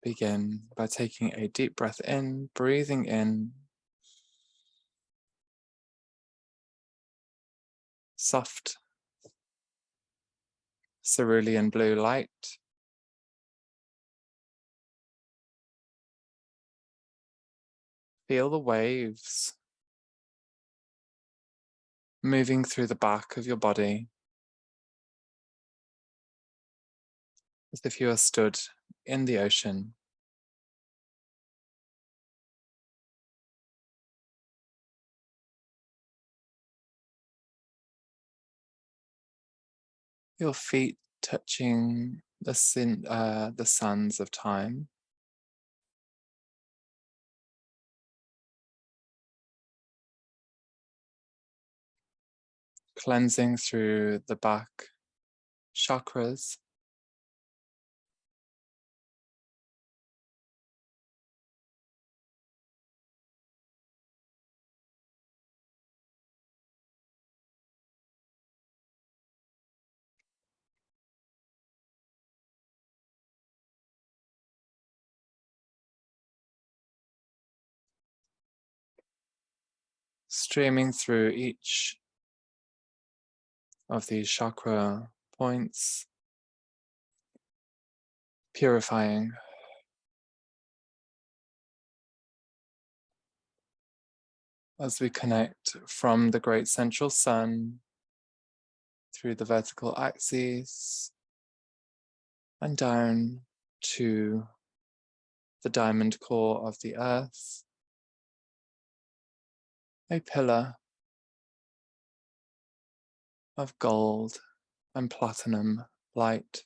Begin by taking a deep breath in, breathing in soft cerulean blue light. Feel the waves moving through the back of your body as if you are stood in the ocean. Your feet touching the sands of time. Cleansing through the back chakras. Streaming through each of these chakra points, purifying. As we connect from the great central sun through the vertical axes and down to the diamond core of the earth, a pillar of gold and platinum light,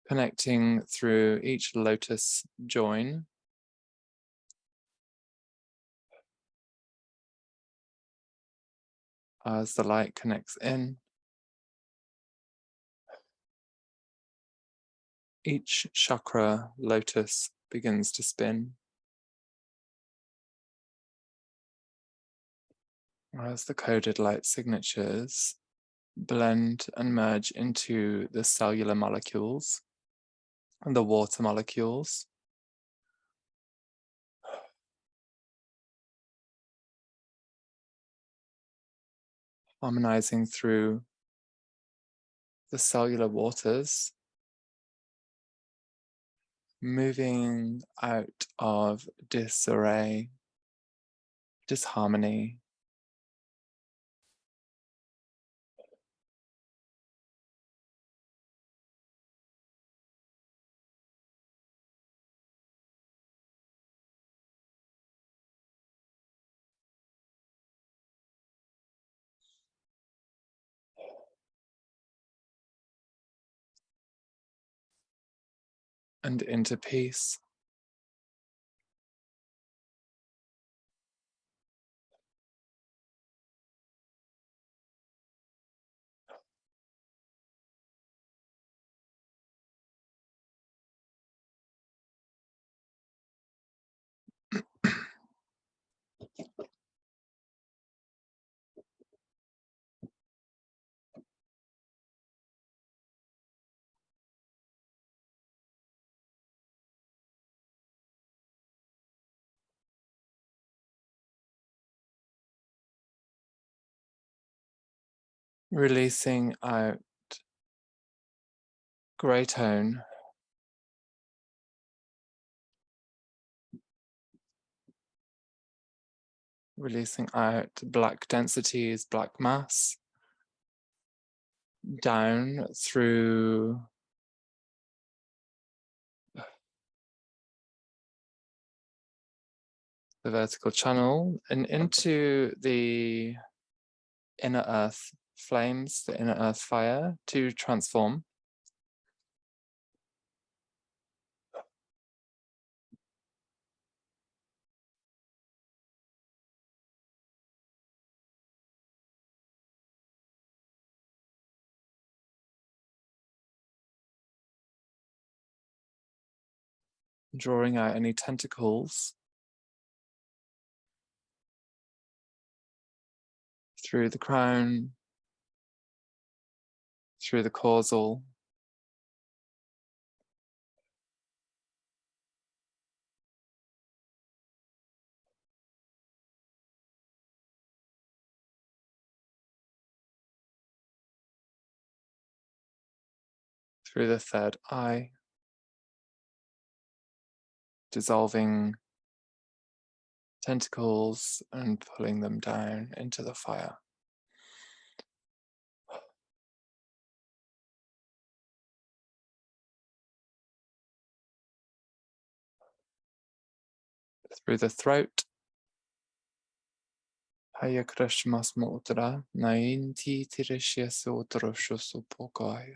connecting through each lotus join, as the light connects in. Each chakra lotus begins to spin. As the coded light signatures blend and merge into the cellular molecules and the water molecules, harmonizing through the cellular waters, moving out of disarray, disharmony, and into peace. Releasing out grey tone, releasing out black densities, black mass, down through the vertical channel and into the inner earth flames, the inner earth fire, to transform. Drawing out any tentacles through the crown, through the causal, through the third eye, dissolving tentacles and pulling them down into the fire. Through the throat, Haya Krishmas Mudra, Nainti Tirishyasu Droshosupokoya,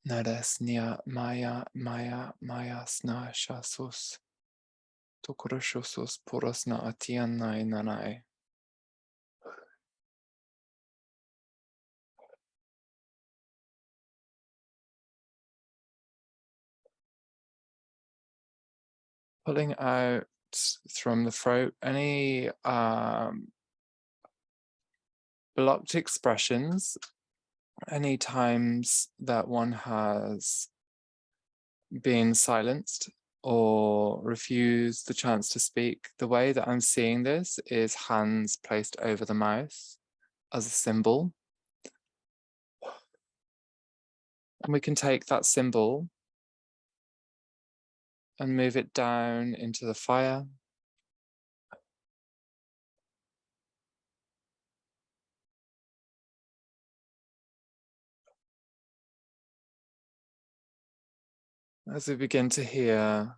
Naresnia Maya Sna Shasus, Tukroshosus Purosna Atianai Nanai. Pulling out from the throat any blocked expressions, any times that one has been silenced or refused the chance to speak. The way that I'm seeing this is hands placed over the mouth as a symbol. And we can take that symbol and move it down into the fire. As we begin to hear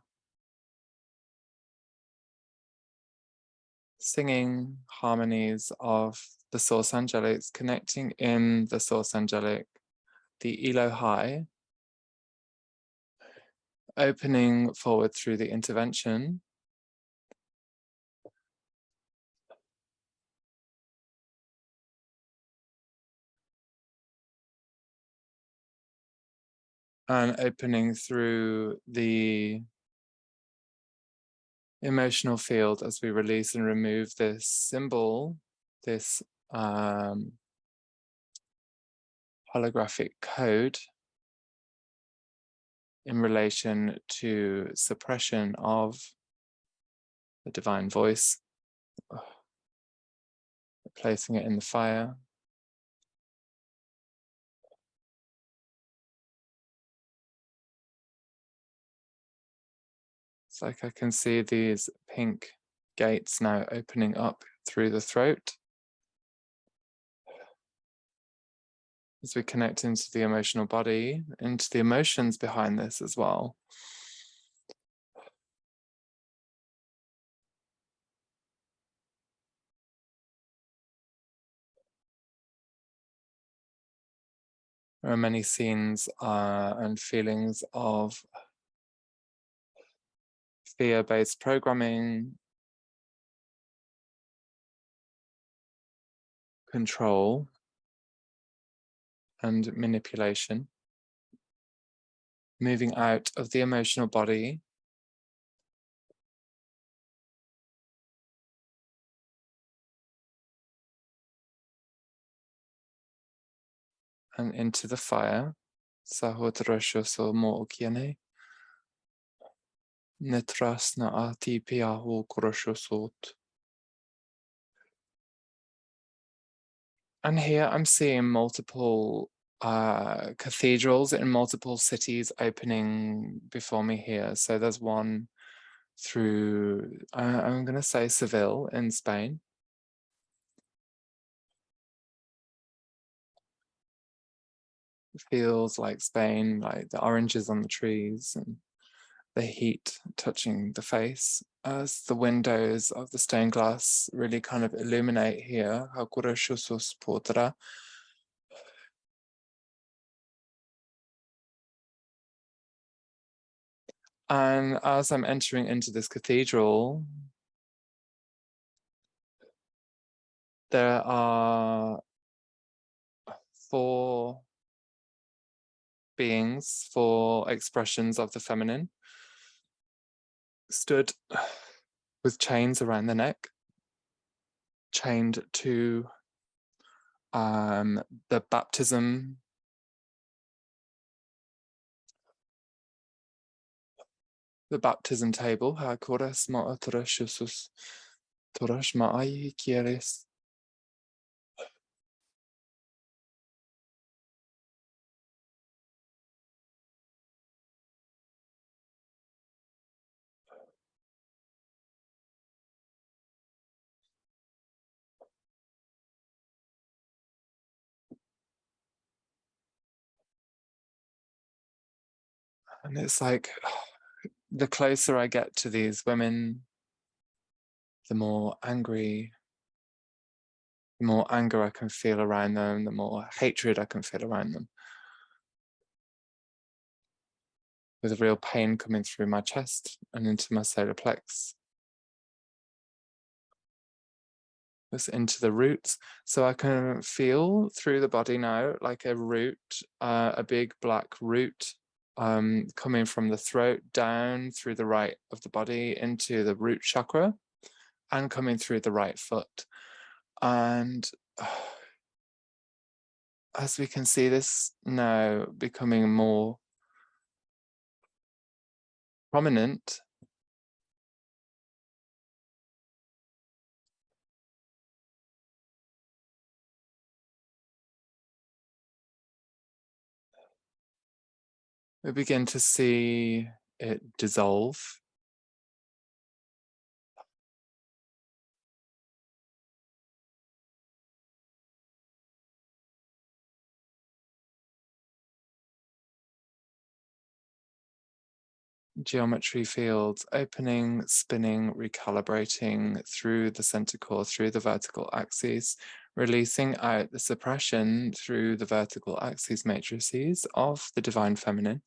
singing harmonies of the source angelics, connecting in the source angelic, the Elohai, opening forward through the intervention, and opening through the emotional field as we release and remove this symbol, this holographic code in relation to suppression of the divine voice, placing it in the fire. It's like I can see these pink gates now opening up through the throat as we connect into the emotional body, into the emotions behind this as well. There are many scenes and feelings of fear-based programming, control, and manipulation, moving out of the emotional body and into the fire. Sahodrashoso mo okiane. Netrasna ati piahu kroshosot. And here I'm seeing multiple cathedrals in multiple cities opening before me here. So there's one through, I'm going to say Seville in Spain. It feels like Spain, like the oranges on the trees and the heat touching the face as the windows of the stained glass really kind of illuminate here. And as I'm entering into this cathedral, there are 4 beings, 4 expressions of the feminine, stood with chains around the neck, chained to the baptism, table. And it's like, the closer I get to these women, the more anger I can feel around them, the more hatred I can feel around them. With a real pain coming through my chest and into my solar plex. This into the roots. So I can feel through the body now, like a root, a big black root coming from the throat down through the right of the body into the root chakra and coming through the right foot. And as we can see this now becoming more prominent, we begin to see it dissolve. Geometry fields opening, spinning, recalibrating through the center core, through the vertical axis, releasing out the suppression through the vertical axis matrices of the divine feminine.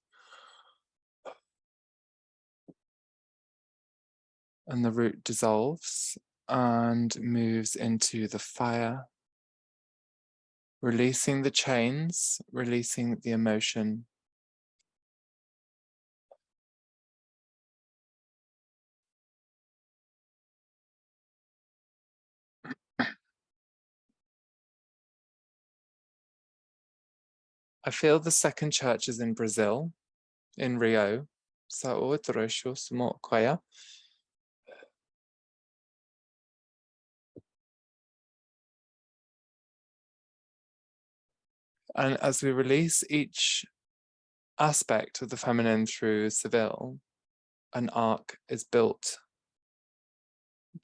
And the root dissolves and moves into the fire, releasing the chains, releasing the emotion. I feel the second church is in Brazil, in Rio. And as we release each aspect of the feminine through Seville, an arc is built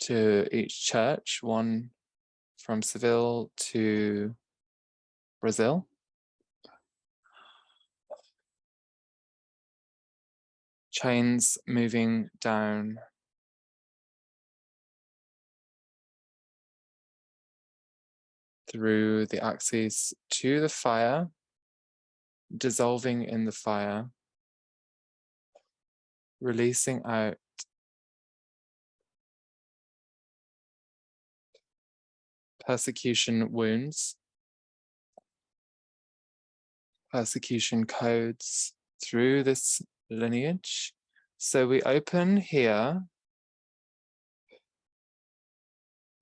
to each church, one from Seville to Brazil. Chains moving down. Through the axis to the fire, dissolving in the fire, releasing out persecution wounds, persecution codes through this lineage. So we open here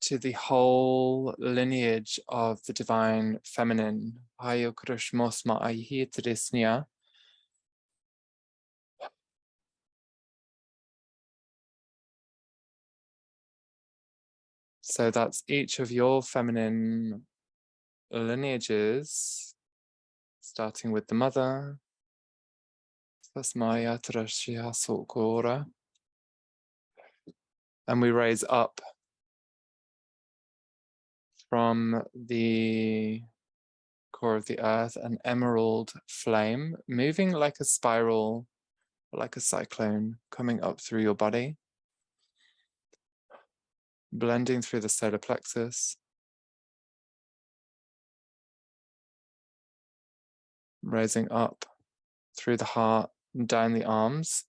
to the whole lineage of the divine feminine. So that's each of your feminine lineages, starting with the mother. And we raise up from the core of the earth an emerald flame, moving like a spiral, like a cyclone, coming up through your body, blending through the solar plexus, raising up through the heart, down the arms,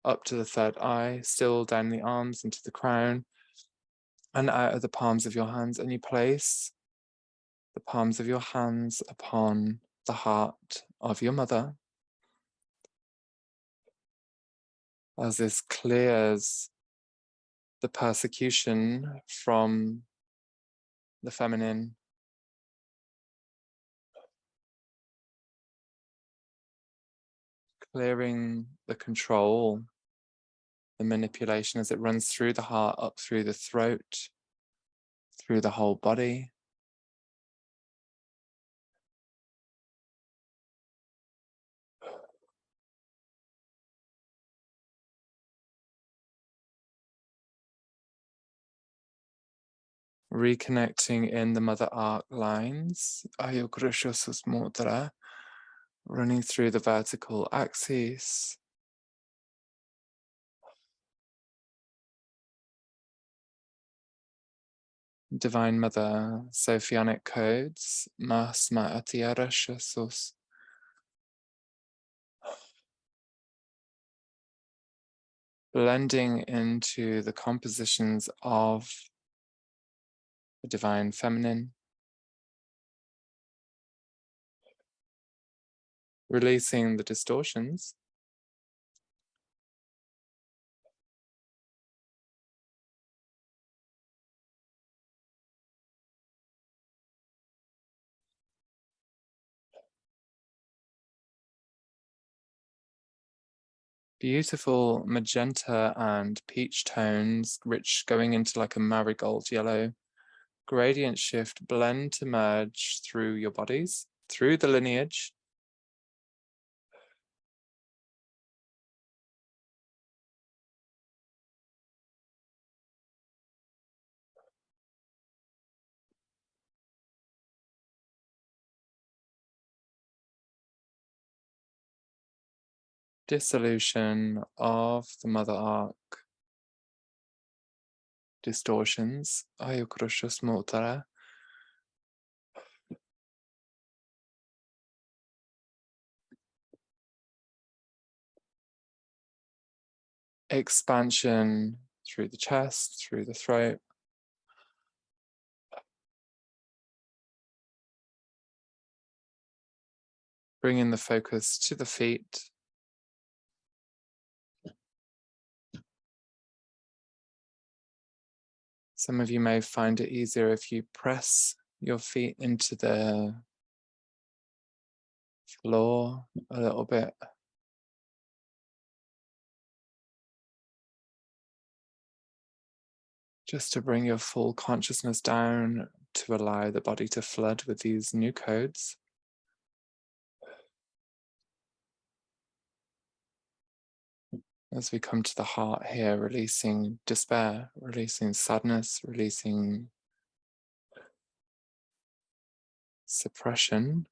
up to the third eye, still down the arms into the crown, and out of the palms of your hands. And you place the palms of your hands upon the heart of your mother. As this clears the persecution from the feminine, clearing the control, the manipulation as it runs through the heart, up through the throat, through the whole body. Reconnecting in the mother arc lines, running through the vertical axis. Divine Mother, Sophionic codes, Masma Atiara Jesus. Blending into the compositions of the Divine Feminine. Releasing the distortions. Beautiful magenta and peach tones, rich going into like a marigold yellow. Gradient shift, blend to merge through your bodies, through the lineage. Dissolution of the mother arc. Distortions. Ayukrushus Motara. Expansion through the chest, through the throat. Bringing the focus to the feet. Some of you may find it easier if you press your feet into the floor a little bit. Just to bring your full consciousness down to allow the body to flood with these new codes. As we come to the heart here, releasing despair, releasing sadness, releasing suppression.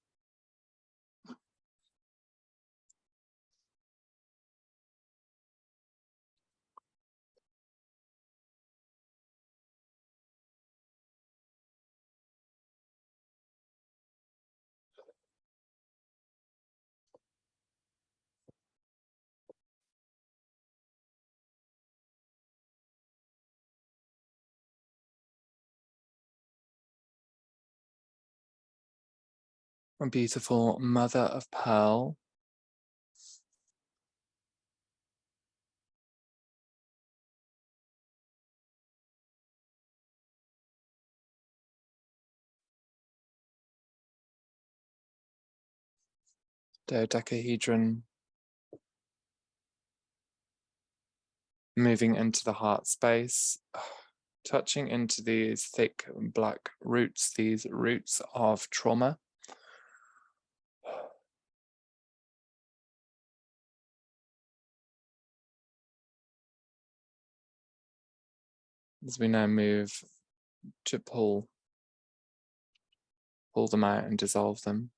A beautiful mother of pearl. Dodecahedron. Moving into the heart space. Touching into these thick black roots, these roots of trauma. As we now move to pull them out and dissolve them.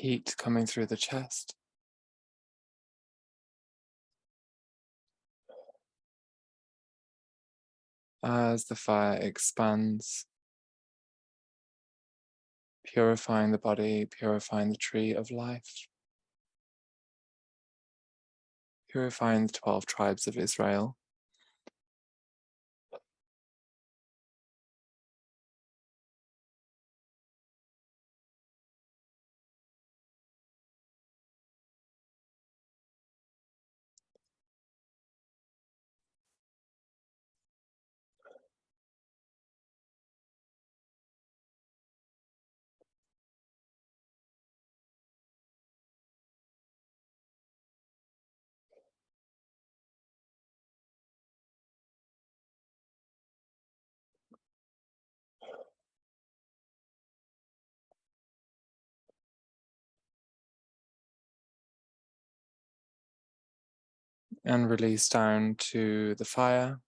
heat coming through the chest. As the fire expands, purifying the body, purifying the tree of life, purifying the 12 tribes of Israel. And release down to the fire.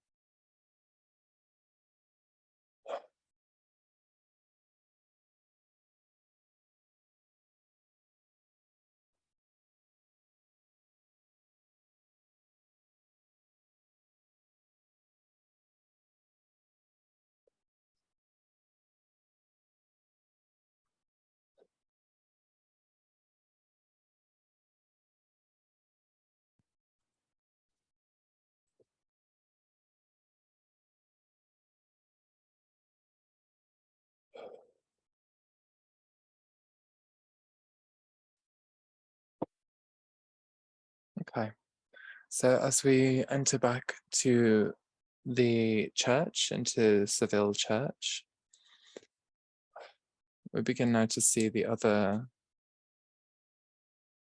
Okay, so as we enter back to the church, into Seville Church, we begin now to see the other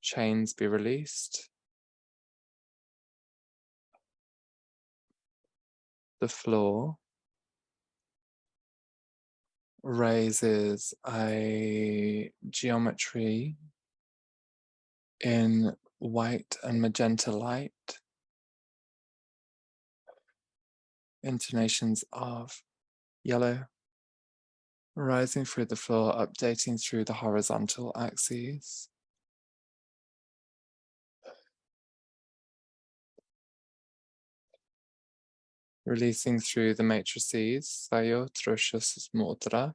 chains be released. The floor raises a geometry in white and magenta light, intonations of yellow, rising through the floor, updating through the horizontal axes. Releasing through the matrices, Sayo, Troshus, Mudra.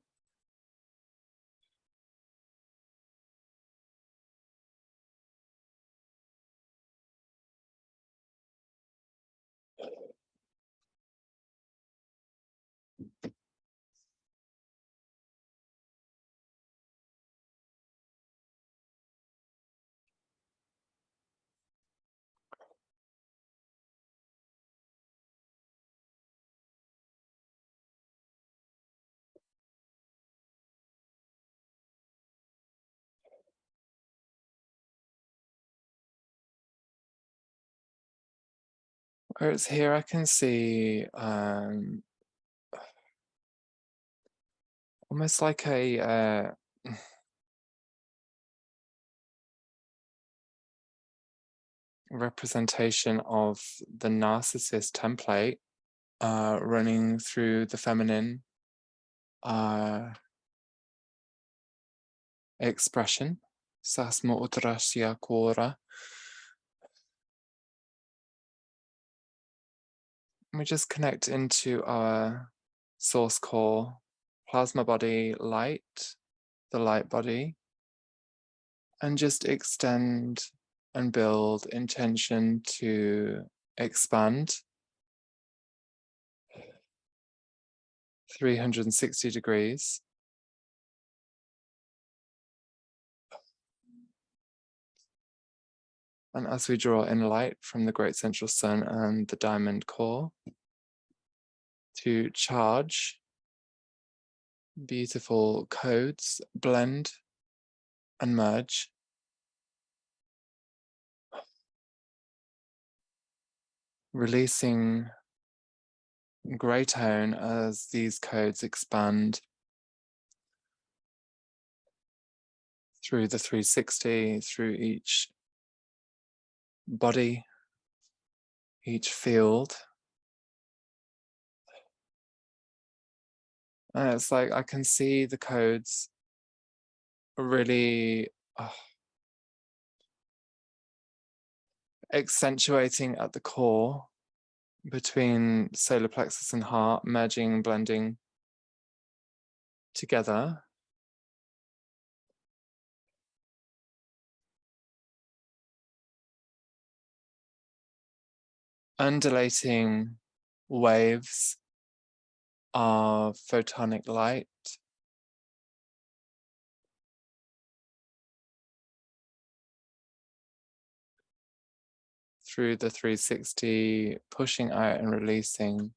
Whereas here I can see almost like a representation of the narcissist template running through the feminine expression. Sasmo utrasya kora. We just connect into our source core, plasma body light, the light body, and just extend and build intention to expand 360 degrees. And as we draw in light from the great central sun and the diamond core to charge, beautiful codes blend and merge. Releasing grey tone as these codes expand through the 360, through each body, each field. And it's like I can see the codes really accentuating at the core between solar plexus and heart, merging, blending together. Undulating waves of photonic light through the 360, pushing out and releasing.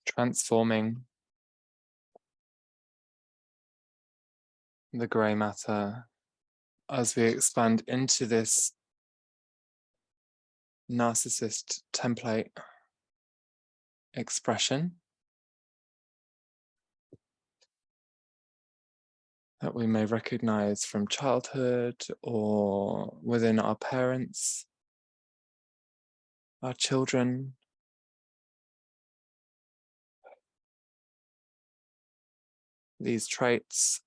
Transforming the grey matter as we expand into this narcissist template expression that we may recognize from childhood or within our parents, our children. These traits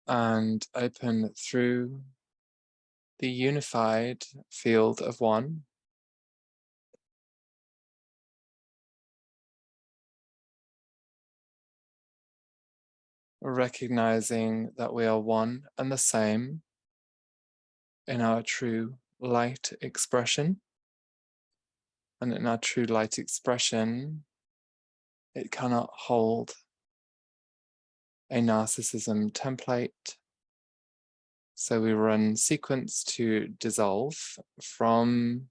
and open through the unified field of one, recognizing that we are one and the same in our true light expression. And in our true light expression, it cannot hold a narcissism template. So we run sequence to dissolve from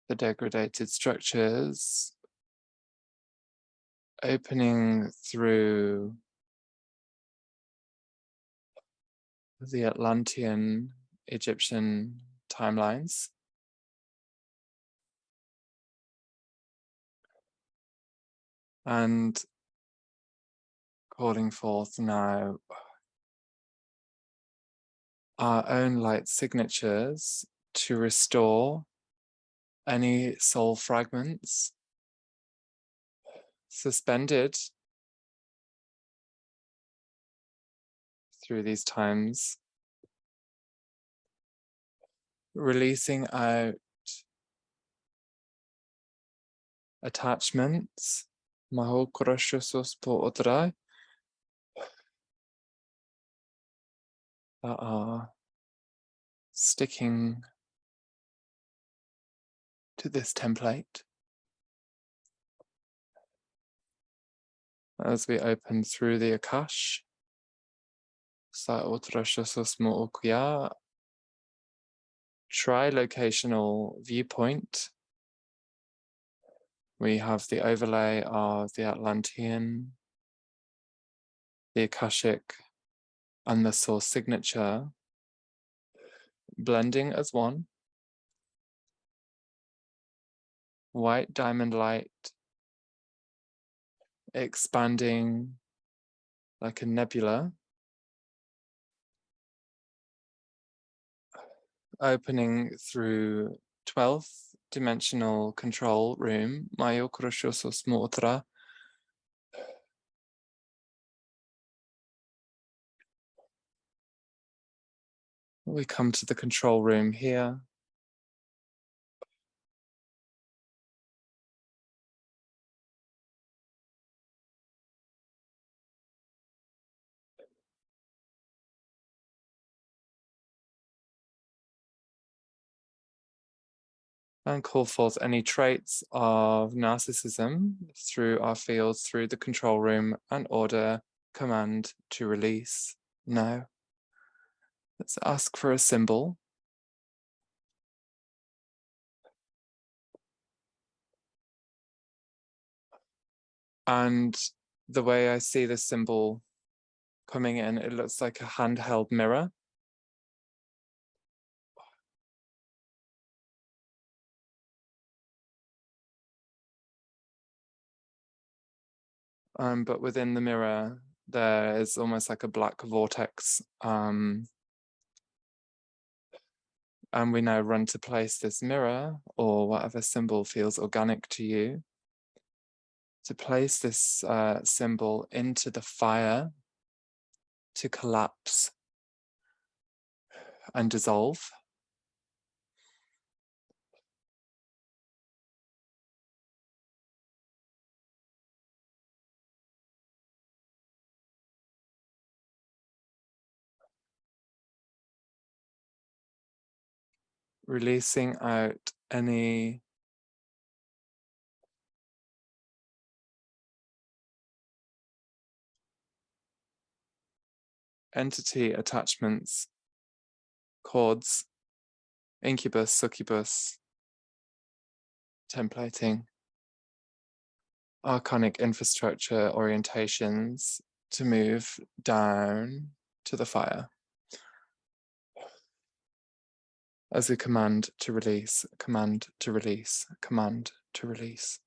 the degraded structures, opening through the Atlantean Egyptian timelines. And calling forth now our own light signatures to restore any soul fragments suspended through these times, releasing out attachments that are sticking to this template. As we open through the Akash, tri-locational viewpoint, we have the overlay of the Atlantean, the Akashic, and the source signature blending as one. White diamond light expanding like a nebula, opening through 12th dimensional control room, we come to the control room here. And call forth any traits of narcissism through our fields, through the control room, and order command to release now. Let's ask for a symbol. And the way I see this symbol coming in, it looks like a handheld mirror. but within the mirror, there is almost like a black vortex. And we now run to place this mirror, or whatever symbol feels organic to you, to place this symbol into the fire to collapse and dissolve. Releasing out any entity attachments, cords, incubus, succubus, templating, archonic infrastructure orientations to move down to the fire. As we command to release, command to release, command to release.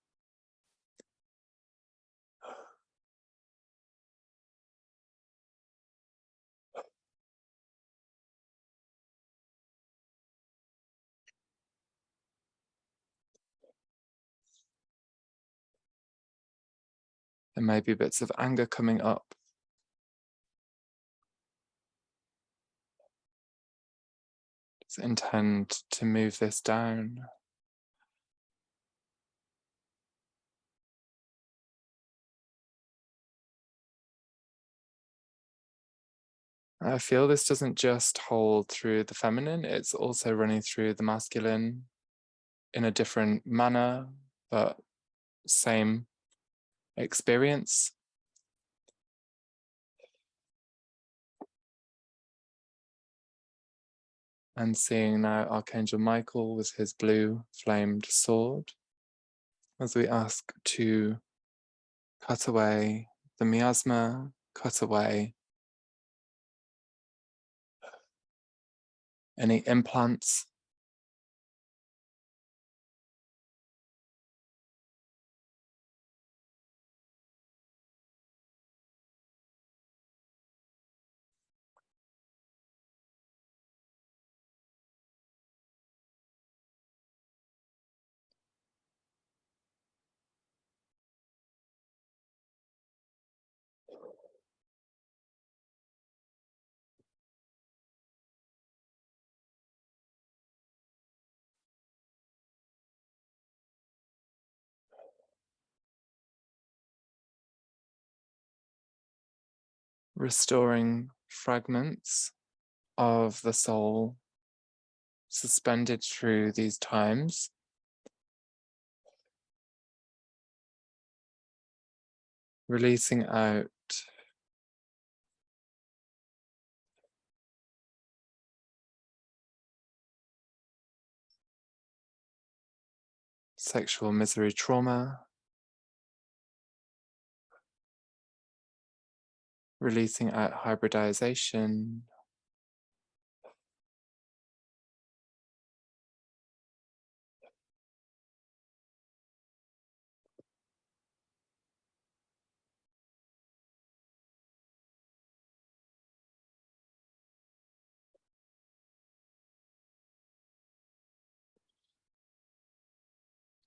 There may be bits of anger coming up. Just intend to move this down. I feel this doesn't just hold through the feminine, it's also running through the masculine in a different manner, but same experience. And seeing now Archangel Michael with his blue flamed sword, as we ask to cut away the miasma, cut away any implants, restoring fragments of the soul suspended through these times. Releasing out sexual misery trauma, releasing out hybridization,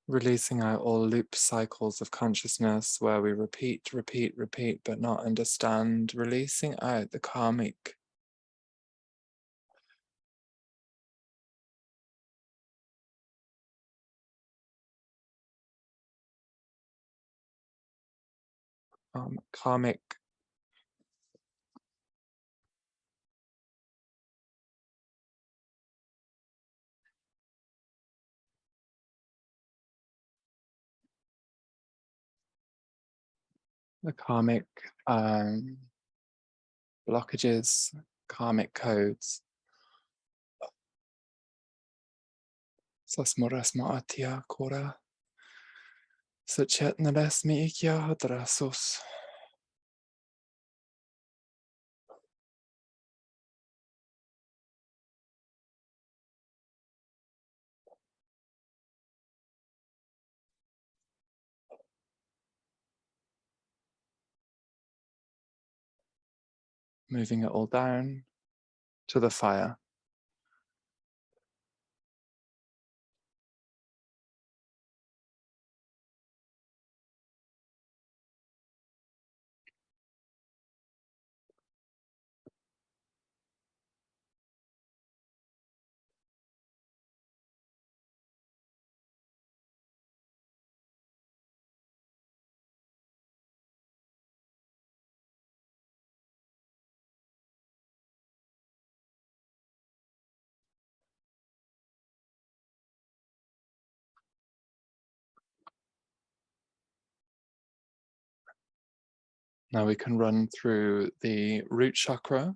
releasing out all loop cycles of consciousness where we repeat, repeat, repeat, but not understand, releasing out the karmic karmic the karmic blockages, karmic codes. Sasmorasma atia kora. Sachetnaresmi ikya hadrasos. moving it all down to the fire. Now we can run through the root chakra.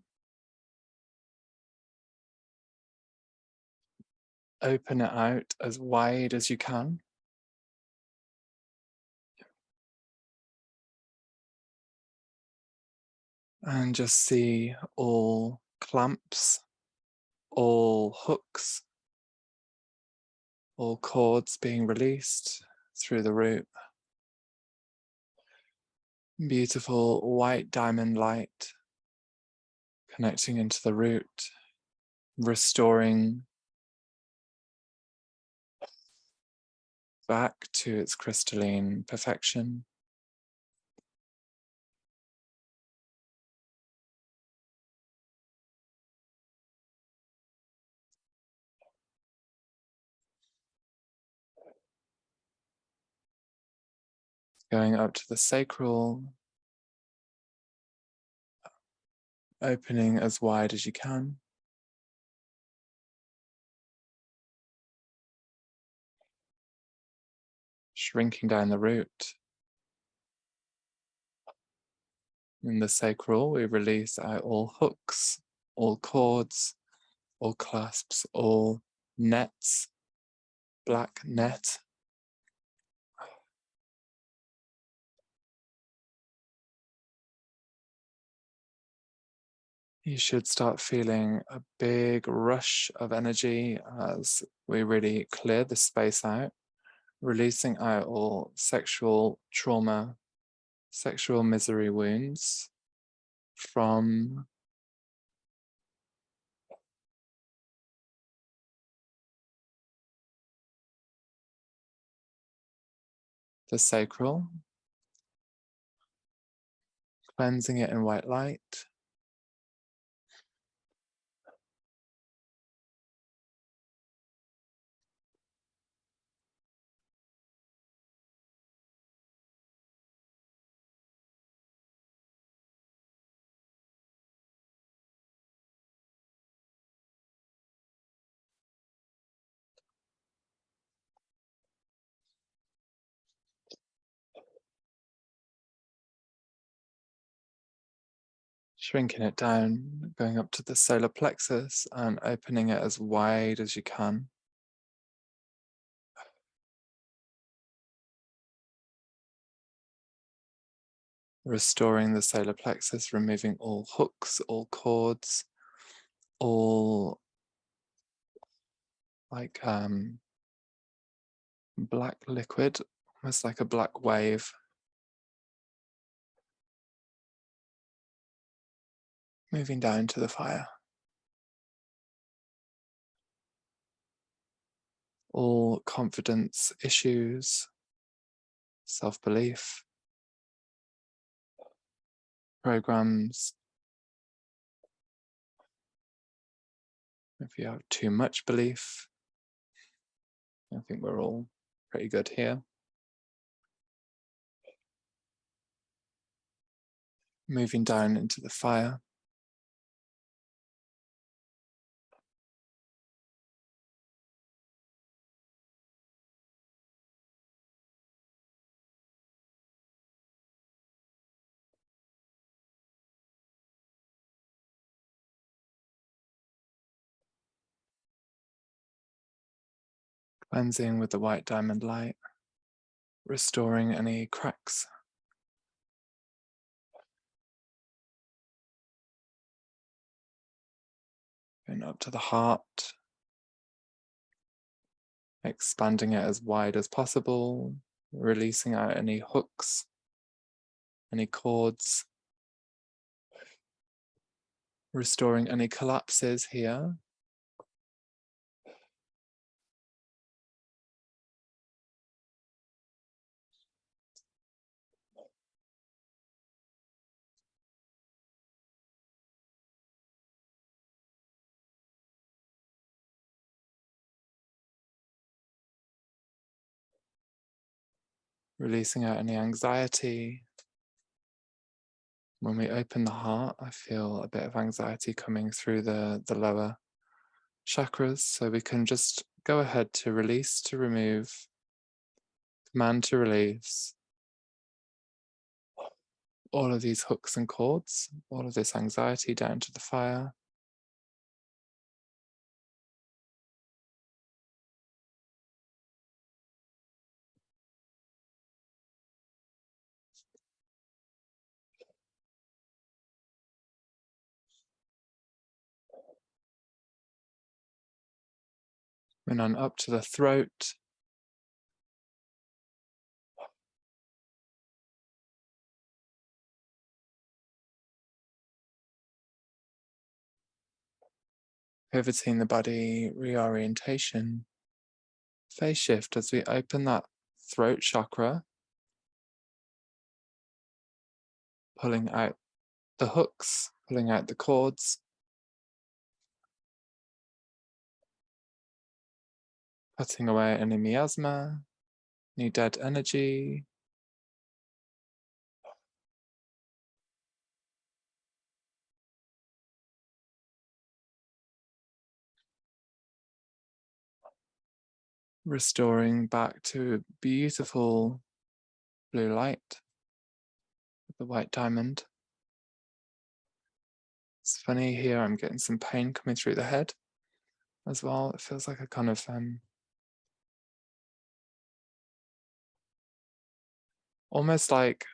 Open it out as wide as you can. And just see all clamps, all hooks, all cords being released through the root. Beautiful white diamond light connecting into the root, restoring back to its crystalline perfection. Going up to the sacral, opening as wide as you can. Shrinking down the root. In the sacral, we release out all hooks, all cords, all clasps, all nets, black net. You should start feeling a big rush of energy as we really clear the space out, releasing out all sexual trauma, sexual misery wounds from the sacral, cleansing it in white light. Shrinking it down, going up to the solar plexus and opening it as wide as you can. Restoring the solar plexus, removing all hooks, all cords, all like black liquid, almost like a black wave. Moving down to the fire. All confidence issues, self-belief, programs. If you have too much belief, I think we're all pretty good here. Moving down into the fire. Cleansing with the white diamond light, restoring any cracks. Going up to the heart, expanding it as wide as possible, releasing out any hooks, any cords. restoring any collapses here. Releasing out any anxiety. When we open the heart, I feel a bit of anxiety coming through the lower chakras. So we can just go ahead to release, to remove, command to release all of these hooks and cords, all of this anxiety down to the fire. And on up to the throat. Pivoting the body, reorientation, phase shift as we open that throat chakra, pulling out the hooks, pulling out the cords, cutting away any miasma, any dead energy. Restoring back to beautiful blue light with the white diamond. It's funny here, I'm getting some pain coming through the head as well. It feels like a kind of almost like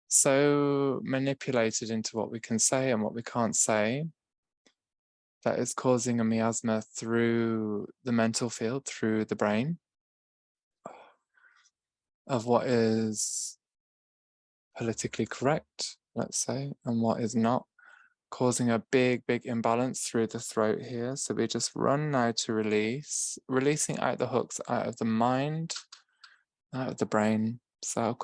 so manipulated into what we can say and what we can't say that is causing a miasma through the mental field, through the brain, of what is politically correct, let's say, and what is not, causing a big imbalance through the throat here. So we just run now to release, releasing out the hooks out of the mind, out of the brain. So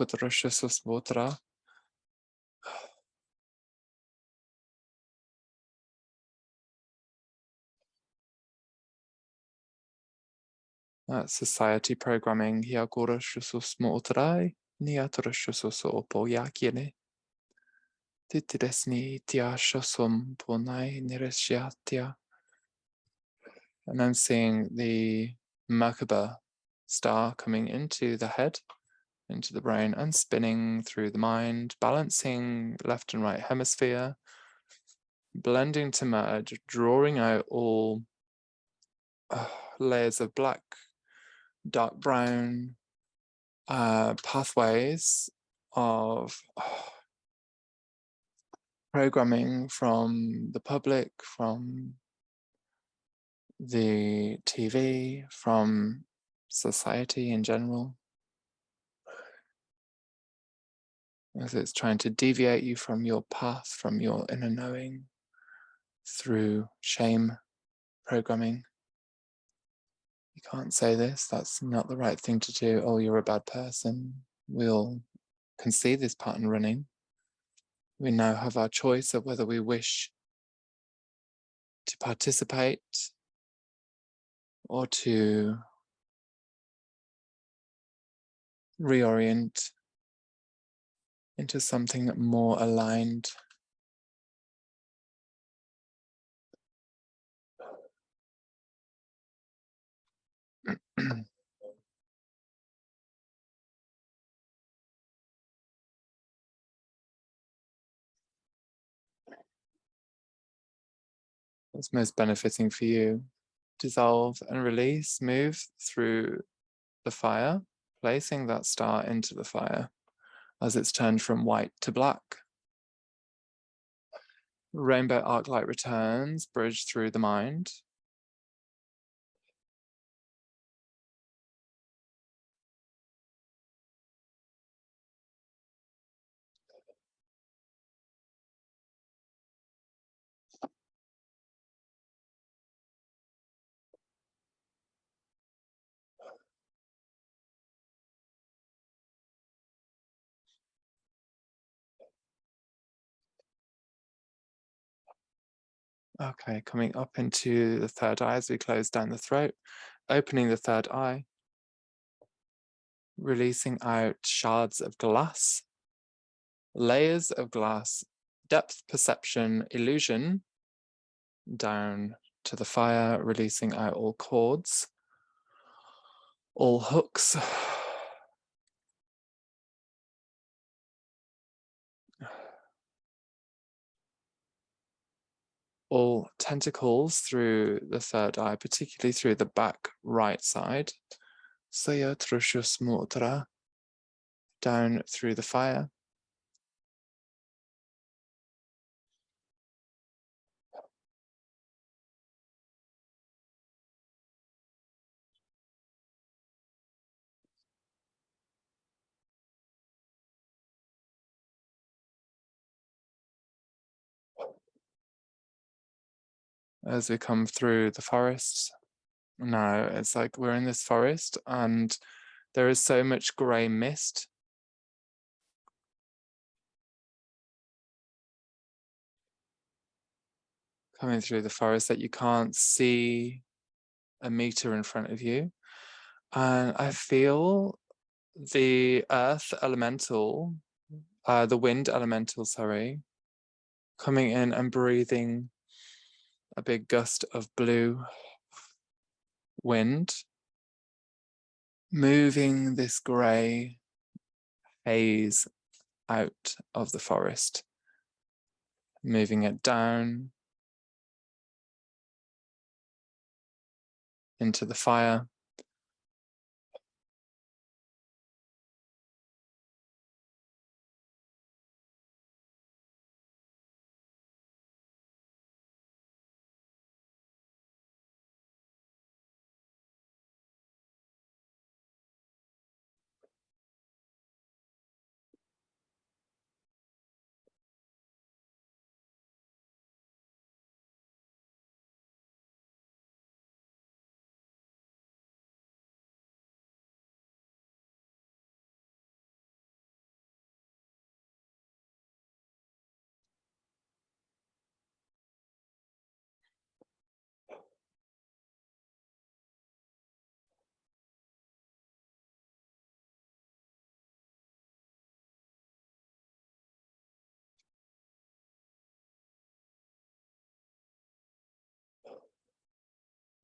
society programming here and I'm seeing the Merkaba star coming into the head, into the brain, and spinning through the mind, balancing left and right hemisphere, blending to merge, drawing out all layers of black, dark brown pathways of programming from the public, from the TV, from society in general, as it's trying to deviate you from your path, from your inner knowing, through shame programming. You can't say this, that's not the right thing to do. Oh, you're a bad person. We all can see this pattern running. We now have our choice of whether we wish to participate or to reorient into something more aligned. What's most benefiting for you? Dissolve and release, move through the fire, placing that star into the fire as it's turned from white to black. Rainbow arc light returns, bridge through the mind. Okay, coming up into the third eye as we close down the throat, opening the third eye, releasing out shards of glass, layers of glass, depth perception, illusion, down to the fire, releasing out all cords, all hooks, all tentacles through the third eye, particularly through the back right side. Saya trushus mutra, down through the fire. As we come through the forest. Now it's like we're in this forest and there is so much grey mist. Coming through the forest that you can't see a meter in front of you. And I feel the earth elemental, the wind elemental, sorry, coming in and breathing a big gust of blue wind, moving this grey haze out of the forest, moving it down into the fire.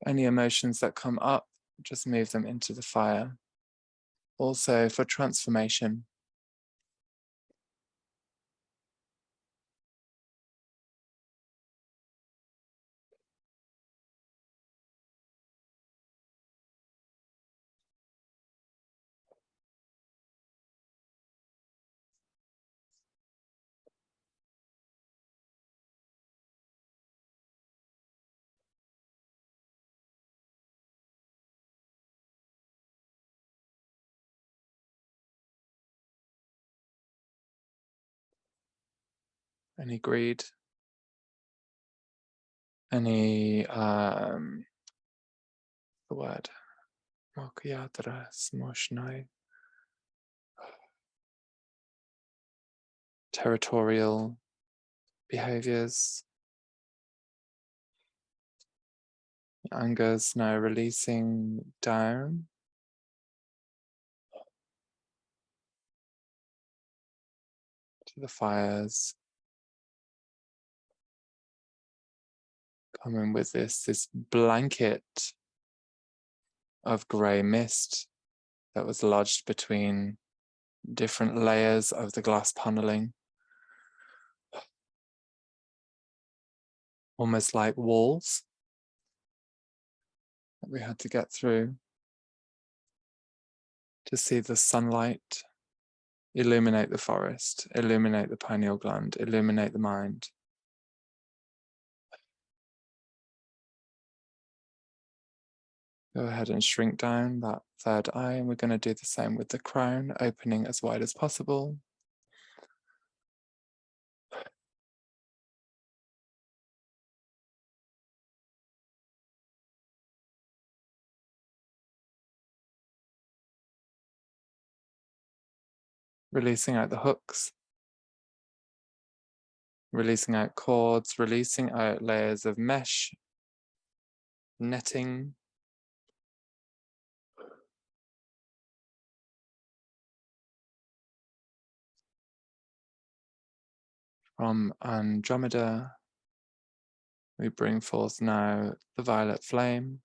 Any emotions that come up, just move them into the fire. Also for transformation. Any greed, any the word territorial behaviors, angers now releasing down to the fires, coming with this blanket of grey mist that was lodged between different layers of the glass paneling, almost like walls that we had to get through to see the sunlight illuminate the forest, illuminate the pineal gland, illuminate the mind. Go ahead and shrink down that third eye, and we're going to do the same with the crown, opening as wide as possible. Releasing out the hooks. releasing out cords, releasing out layers of mesh, netting. From Andromeda, we bring forth now the violet flame,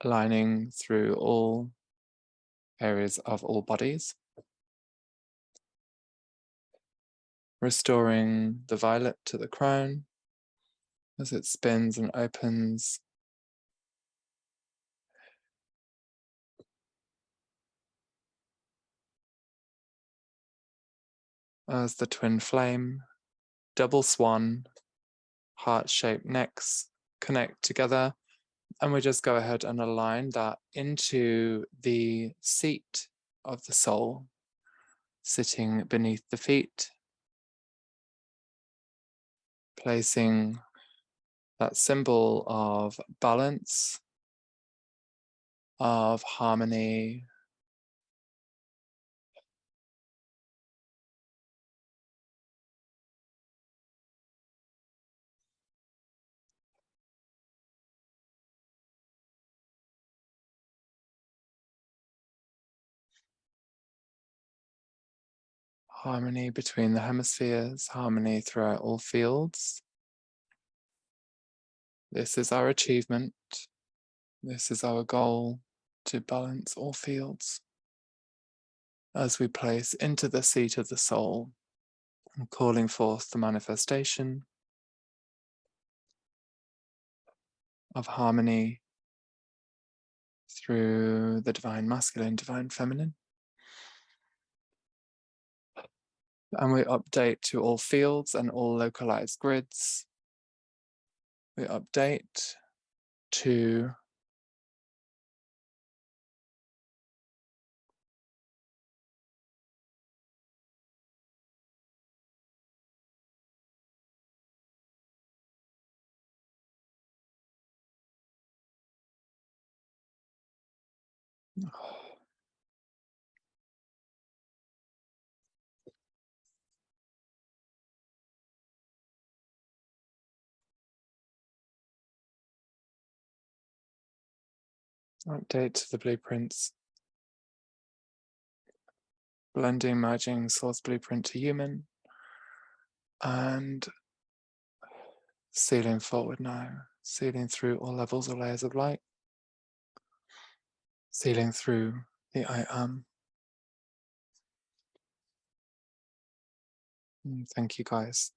aligning through all areas of all bodies, restoring the violet to the crown as it spins and opens. As the twin flame, double swan, heart-shaped necks connect together, and we just go ahead and align that into the seat of the soul, sitting beneath the feet, placing that symbol of balance, of harmony, harmony between the hemispheres, harmony throughout all fields. This is our achievement. This is our goal, to balance all fields as we place into the seat of the soul and calling forth the manifestation of harmony through the divine masculine, divine feminine. And we update to all fields and all localized grids. We update to update to the blueprints, blending, merging source blueprint to human, and sealing forward now, sealing through all levels or layers of light, sealing through the I am. Thank you, guys.